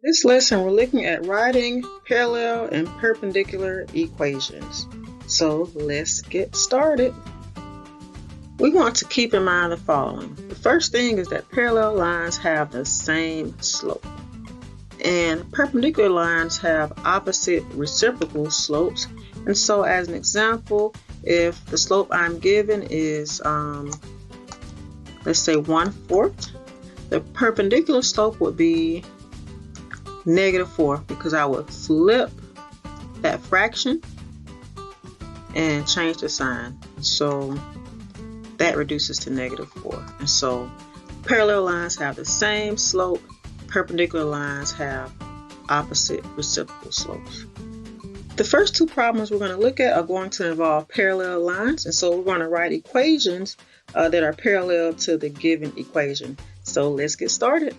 This lesson we're looking at writing parallel and perpendicular equations. So let's get started. We want to keep in mind the following. The first thing is that parallel lines have the same slope, and perpendicular lines have opposite reciprocal slopes. And so as an example, if the slope I'm given is let's say 1/4, the perpendicular slope would be -4, because I would flip that fraction and change the sign. So that reduces to -4. And so parallel lines have the same slope, perpendicular lines have opposite reciprocal slopes. The first two problems we're going to look at are going to involve parallel lines, and so we're going to write equations that are parallel to the given equation. So let's get started.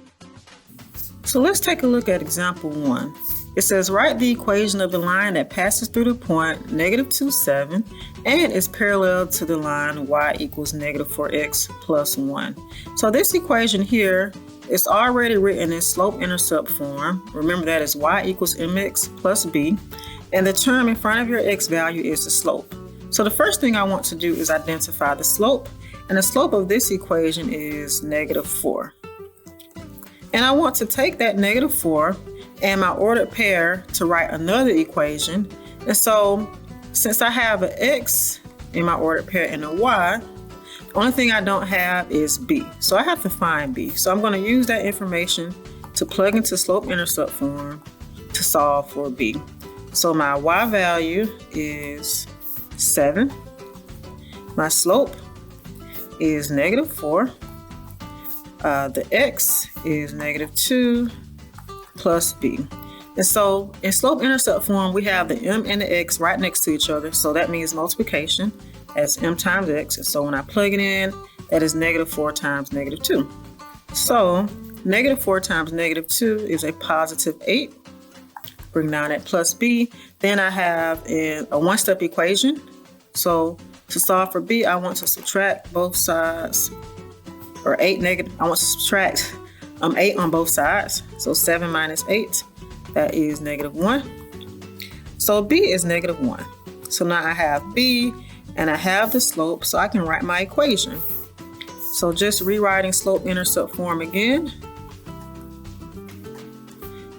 So let's take a look at example 1. It says write the equation of the line that passes through the point -2, 7 and is parallel to the line y equals -4x plus 1. So this equation here is already written in slope-intercept form. Remember that is y equals mx plus b, and the term in front of your x value is the slope. So the first thing I want to do is identify the slope, and the slope of this equation is -4. And I want to take that -4 and my ordered pair to write another equation. And so since I have an x in my ordered pair and a y, the only thing I don't have is b. So I have to find b. So I'm going to use that information to plug into slope-intercept form to solve for b. So my y value is 7. My slope is -4. The x is -2 plus b. And so in slope-intercept form, we have the m and the x right next to each other. So that means multiplication as m times x. And so when I plug it in, that is -4 times -2. So -4 times -2 is a +8. Bring down that plus b. Then I have a one-step equation. So to solve for b, I want to subtract both sides, or I want to subtract 8 on both sides. So 7 minus 8, that is -1. So b is -1. So now I have b and I have the slope, so I can write my equation. So just rewriting slope-intercept form again.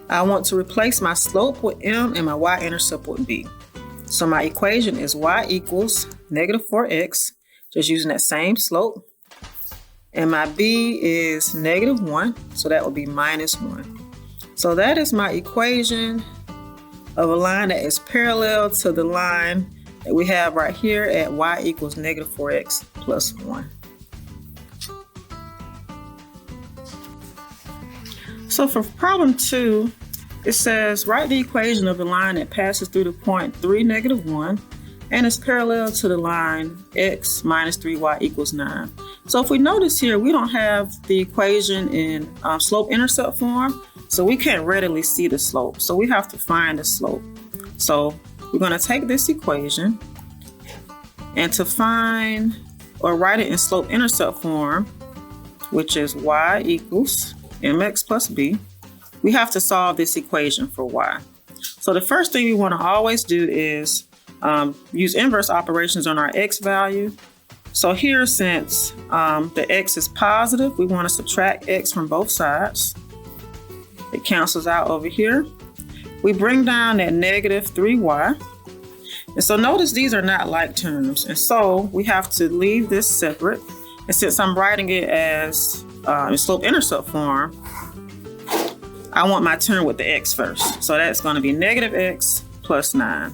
I want to replace my slope with m and my y-intercept with b. So my equation is y equals -4x, just using that same slope. And my b is -1, so that would be -1. So that is my equation of a line that is parallel to the line that we have right here at y equals -4x plus 1. So for problem 2, it says write the equation of the line that passes through the point 3, -1 and is parallel to the line x minus 3y equals 9. So if we notice here, we don't have the equation in slope-intercept form, so we can't readily see the slope. So we have to find the slope. So we're going to take this equation, and to find or write it in slope-intercept form, which is y equals mx plus b, we have to solve this equation for y. So the first thing we want to always do is use inverse operations on our x value. So here, since the x is positive, we want to subtract x from both sides. It cancels out over here. We bring down that -3y. And so notice these are not like terms. And so we have to leave this separate. And since I'm writing it as in slope-intercept form, I want my term with the x first. So that's going to be -x plus 9.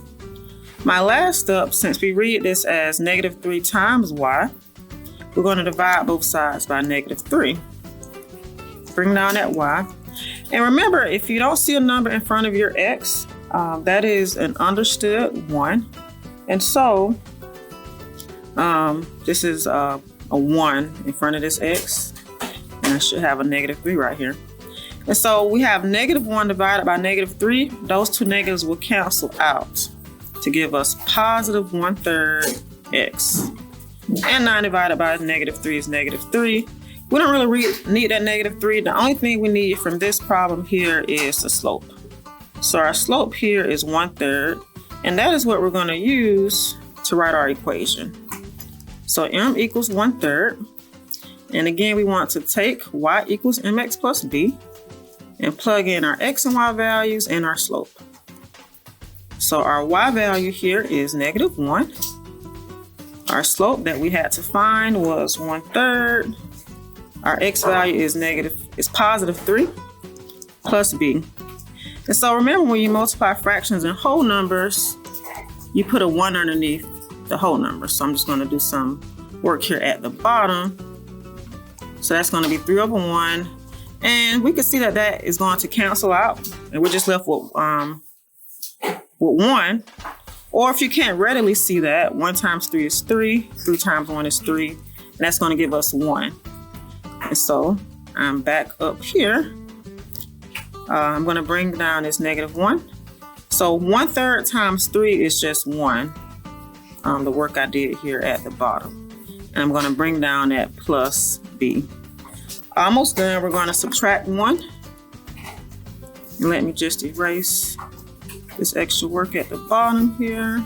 My last step, since we read this as -3 times y, we're going to divide both sides by -3. Bring down that y. And remember, if you don't see a number in front of your x, that is an understood 1. And so this is a 1 in front of this x, and I should have a -3 right here. And so we have -1 divided by -3. Those two negatives will cancel out to give us +1/3 x. And 9 divided by -3 is -3. We don't really need that -3. The only thing we need from this problem here is the slope. So our slope here is 1/3, and that is what we're going to use to write our equation. So m equals 1/3, and again we want to take y equals mx plus b and plug in our x and y values and our slope. So our y value here is -1. Our slope that we had to find was 1/3. Our x value is +3 plus b. And so remember, when you multiply fractions and whole numbers, you put a 1 underneath the whole number. So I'm just going to do some work here at the bottom. So that's going to be 3/1. And we can see that that is going to cancel out. And we're just left with 1. Or if you can't readily see that, 1 times 3 is 3. 3 times 1 is 3. And that's going to give us 1. And so I'm back up here. I'm going to bring down this -1. So 1/3 times 3 is just 1. The work I did here at the bottom. And I'm going to bring down that plus b. Almost done. We're going to subtract 1. And let me just erase this extra work at the bottom here.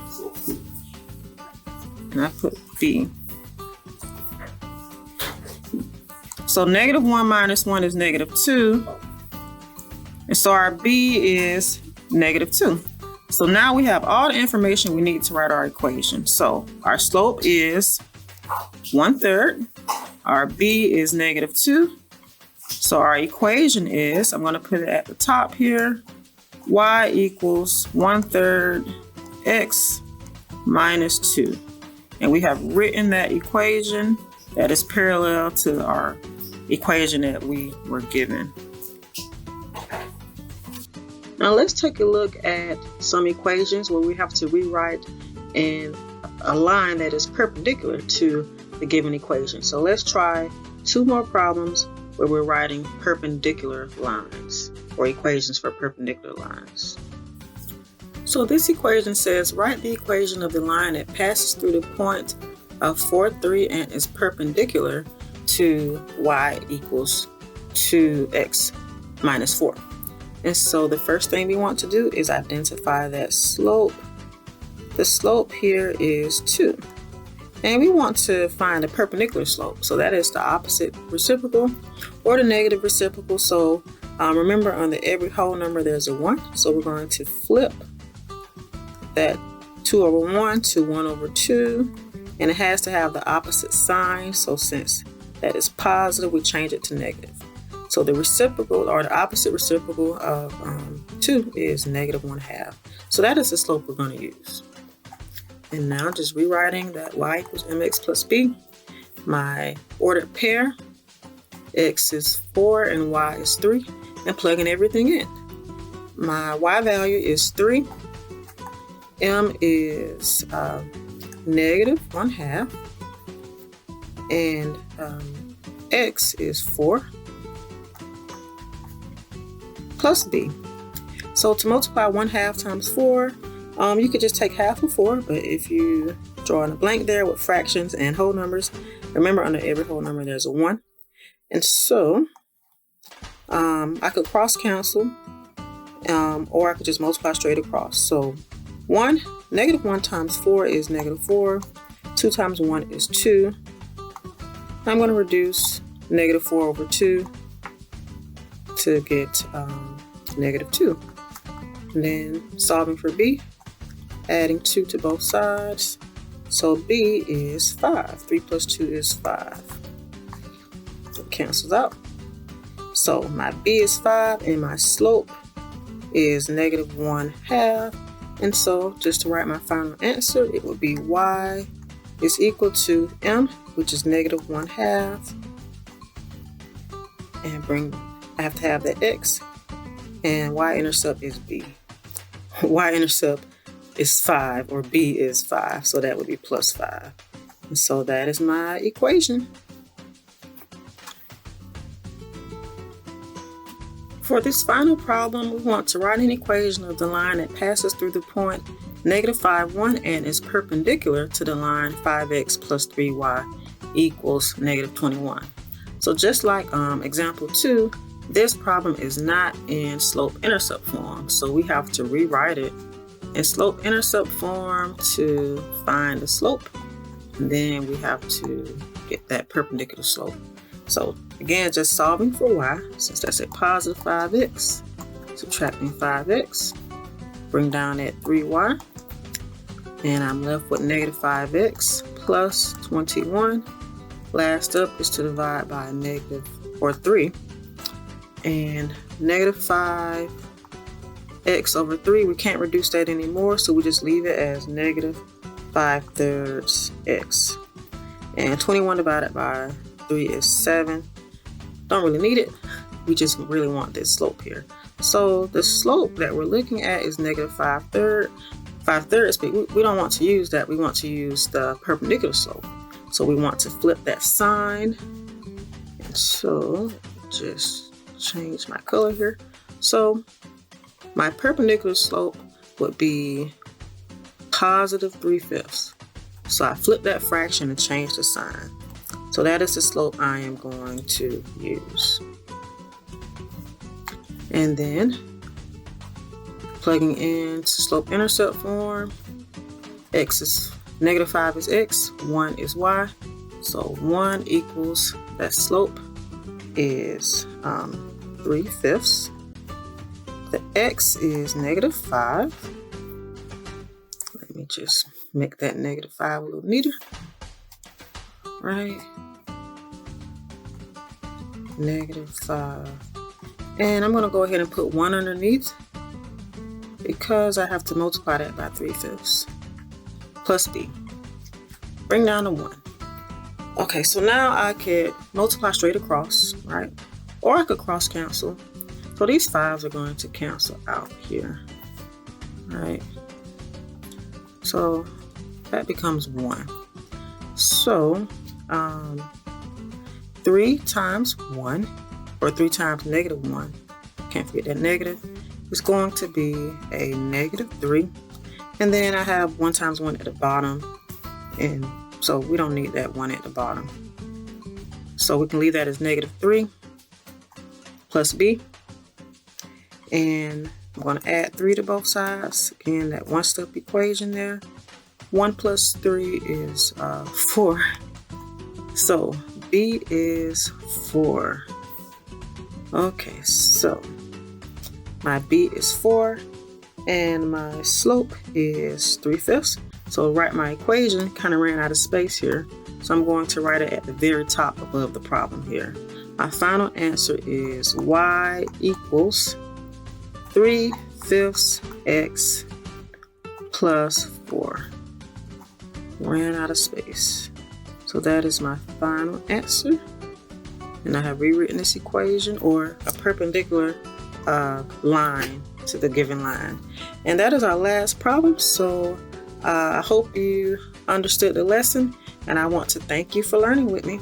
And I put b. So -1 minus 1 is -2. And so our b is -2. So now we have all the information we need to write our equation. So our slope is 1/3. Our b is -2. So our equation is, I'm going to put it at the top here, y equals 1/3 x minus 2. And we have written that equation that is parallel to our equation that we were given. Now let's take a look at some equations where we have to rewrite in a line that is perpendicular to the given equation. So let's try 2 more problems where we're writing perpendicular lines or equations for perpendicular lines. So this equation says write the equation of the line that passes through the point of 4, 3 and is perpendicular to y equals 2x minus 4. And so the first thing we want to do is identify that slope. The slope here is 2. And we want to find a perpendicular slope. So that is the opposite reciprocal or the negative reciprocal. So remember, under every whole number there's a 1. So we're going to flip that 2/1 to 1/2. And it has to have the opposite sign. So since that is positive, we change it to negative. So the reciprocal or the opposite reciprocal of 2 is -1/2. So that is the slope we're going to use. And now just rewriting that y equals mx plus b. My ordered pair, x is 4 and y is 3, and plugging everything in. My y value is 3. M is -1/2. And x is 4 plus b. So to multiply 1/2 times 4, you could just take half of 4, but if you draw in a blank there with fractions and whole numbers, remember under every whole number there's a 1. And so I could cross cancel, or I could just multiply straight across. So -1 times 4 is -4. 2 times 1 is 2. I'm going to reduce -4/2 to get -2. And then solving for b, adding 2 to both sides. So b is 5. 3 plus 2 is 5. It cancels out. So my b is 5 and my slope is -1/2. And so just to write my final answer, it would be y is equal to m, which is -1/2. And I have to have that x. And y-intercept is b. Y-intercept is 5, or b is 5, so that would be +5. And so that is my equation. For this final problem, we want to write an equation of the line that passes through the point -5, 1 and is perpendicular to the line 5x plus 3y equals -21. So just like example 2, this problem is not in slope-intercept form. So we have to rewrite it in slope-intercept form to find the slope. And then we have to get that perpendicular slope. So again, just solving for y, since that's a positive 5x, subtracting 5x, bring down that 3y, and I'm left with negative 5x plus 21. Last up is to divide by negative, or 3, and negative 5x over 3, we can't reduce that anymore, so we just leave it as negative 5/3 x. And 21 divided by 3 is 7. Don't really need it. We just really want this slope here. So the slope that we're looking at is negative 5/3. 5/3, but we don't want to use that. We want to use the perpendicular slope. So we want to flip that sign. And so just change my color here. So my perpendicular slope would be positive 3/5. So I flip that fraction and change the sign. So that is the slope I am going to use. And then plugging into slope-intercept form, x is negative 5 is x, 1 is y. So 1 equals, that slope is 3/5. The x is negative 5. Let me just make that negative 5 a little neater. Right. Negative 5. And I'm going to go ahead and put 1 underneath because I have to multiply that by 3/5 plus b. Bring down the 1. Okay, so now I could multiply straight across, right? Or I could cross cancel. So these 5s are going to cancel out here, right? So that becomes 1. So 3 times 1, or 3 times negative 1, can't forget that negative, is going to be a negative 3. And then I have 1 times 1 at the bottom, and so we don't need that 1 at the bottom. So we can leave that as negative 3 plus b. And I'm going to add 3 to both sides. Again, that one-step equation there. 1 plus 3 is 4. So b is 4. Okay, so my b is 4 and my slope is 3/5. So write my equation, kind of ran out of space here. So I'm going to write it at the very top above the problem here. My final answer is y equals 3/5 x plus 4. Ran out of space. So that is my final answer. And I have rewritten this equation, or a perpendicular line to the given line. And that is our last problem. So I hope you understood the lesson, and I want to thank you for learning with me.